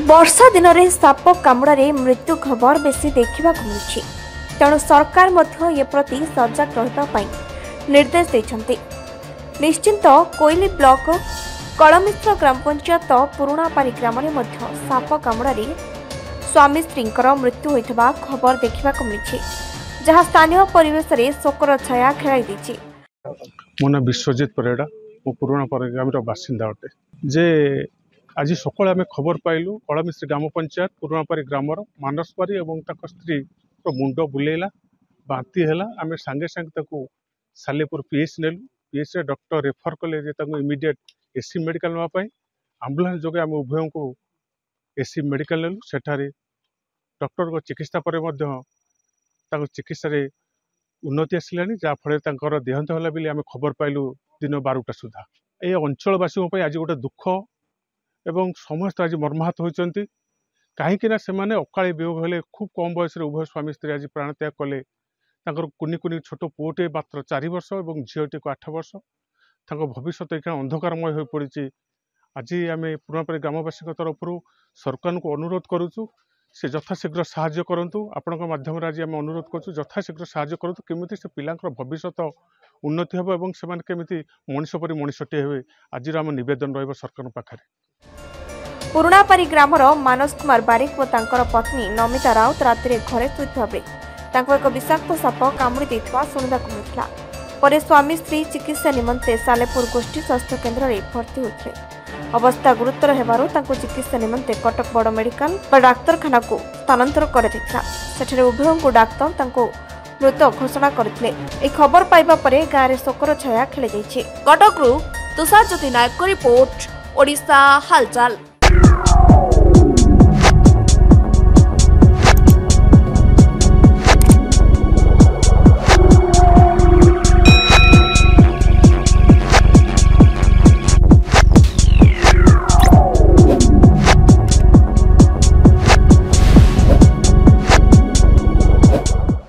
वर्षा दिन में साप कामुड़े मृत्यु खबर बेसी देखा मिलुछि तेणु सरकार ए प्रति सजग रही निर्देश देते। निश्चिंत कोइली ब्लॉक कलमिश्र ग्राम पंचायत पुरापारी ग्राम में साप कामुड़े स्वामी स्त्री मृत्यु होता खबर देखा मिली जहाँ स्थानीय परिवेश में शोकर छाया खेल। मो ना विश्वजित परेड़ा मो पुरापारी ग्राम बासिंदा अटे जे आज सकाल आम खबर पाइलु कलमिश्री ग्राम पंचायत पुरापारी ग्रामर मानसपारी और स्त्री मुंड बुलेला बांती है आम सांगे सांगे सालेपुर पीएच नेलु पीएच डॉक्टर रेफर कले इमिडिएट एसी मेडिकल नापाई आंबुलांस जोगे आम उभय को एसी मेडिकल नेलु सेठारे डॉक्टर को चिकित्सा पर चिकित्सा उन्नति आसला जहाँफल देहांत होला बेली आम खबर पाइलु दिन 12टा सुधा। ये अंचलवासी आज गोटे दुख एवं समस्त आज मर्माहत होती कहीं से अकाली वियोग हेले खूब कम बयस उभय स्वामी स्त्री आज प्राणत्याग कले। कुनी कुनी छोट पुओटे मात्र 4 वर्ष और झीटी को 8 वर्ष भविष्य यहाँ अंधकारमय हो पड़ी। आज आम पुरापारी ग्रामवासी तरफ सरकार को अनुरोध करुचु से यथाशीघ्र साहाय्य करंतु आपण माध्यम आज आम अनुरोध करूँ यथाशीघ्र साहाय्य करंतु केमिति से पिलांकर भविष्य उन्नति हेबो एवं सेमान केमिति मनीष परि मनीषटे हेबे आज आम निवेदन रहिबो सरकार पाखरे। पुरापारी ग्रामर मानस कुमार बारिक और तांकर पत्नी नमिता राउत राति घरे शुइथा बेले एक विषाक्त साप कामुड़ी देथिबा सुनिबाकु मिलिला। परे स्वामी स्त्री चिकित्सा निमंते सालेपुर गोष्ठी स्वास्थ्य केन्द्र में भर्ती होते अवस्था गुरुतर हेबारु तांको चिकित्सा निमंते कटक बड़ मेडिकल डाक्तरखाना को स्थानांतर कर सेठरे उभय को डाक्तर तांको मृत घोषणा करथिले। ए खबर पाइबा परे गाँव में शोकर छाया खेल जाइछे। कटकरू तुषार ज्योति नायक रिपोर्ट ओडिशा हालचाल।